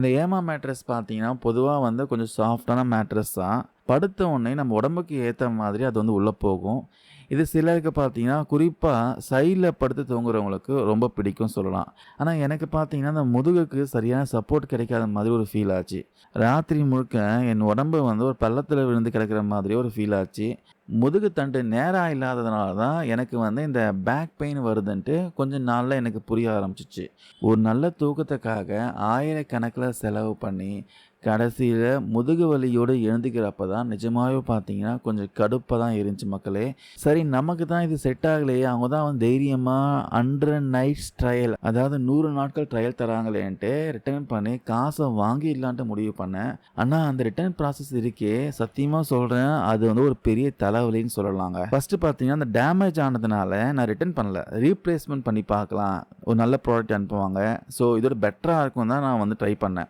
இந்த ஏமா மேட்ரஸ் பார்த்தீங்கன்னா, பொதுவா கொஞ்சம் சாஃப்ட்டான மேட்ரஸ் தான். படுத்த உடனே நம்ம உடம்புக்கு ஏத்த மாதிரி அது உள்ள போகும். இது சிலருக்கு பார்த்தீங்கன்னா, குறிப்பா சைட்ல படுத்து தூங்குறவங்களுக்கு ரொம்ப பிடிக்கும் சொல்லலாம். ஆனா எனக்கு பார்த்தீங்கன்னா, அந்த முதுகுக்கு சரியான சப்போர்ட் கிடைக்காத மாதிரி ஒரு ஃபீல் ஆச்சு. ராத்திரி முழுக்க என் உடம்பு ஒரு பள்ளத்தில விழுந்து கிடக்கிற மாதிரி ஒரு ஃபீல் ஆச்சு. முதுகு தண்டு நேரா இல்லாததுனால தான் எனக்கு இந்த பேக் பெயின் வருதுன்ட்டு கொஞ்ச நாள்ல எனக்கு புரிய ஆரம்பிச்சுச்சு. ஒரு நல்ல தூக்கத்துக்காக ஆயிரக்கணக்கில செலவு பண்ணி, கடைசியில முதுகு வலியோடு எழுந்துக்கிறப்ப தான் நிஜமாவே பார்த்தீங்கன்னா, கொஞ்சம் கடுப்பா தான் இருந்துச்சு மக்களே. சரி நமக்கு தான் இது செட் ஆகலையே, அவங்க தான் தைரியமா 100 நைட்ஸ் ட்ரையல் அதாவது 100 நாட்கள் ட்ரையல் தராங்களேன்ட்டு ரிட்டர்ன் பண்ணி காச வாங்கிடலான்ட்டு முடிவு பண்ணேன். ஆனா அந்த ரிட்டர்ன் ப்ராசஸ் இருக்கே, சத்தியமா சொல்றேன் அது ஒரு பெரிய தலைவலின்னு சொல்லலாங்க. ஃபர்ஸ்ட் பார்த்தீங்கன்னா, அந்த டேமேஜ் ஆனதுனால நான் ரிட்டர்ன் பண்ணல. ரீப்ளேஸ்மென்ட் பண்ணி பார்க்கலாம். ஒரு நல்ல ப்ராடக்ட் அனுப்புவாங்க. ஸோ இதோட பெட்டரா இருக்கும் தான் நான் ட்ரை பண்ணேன்.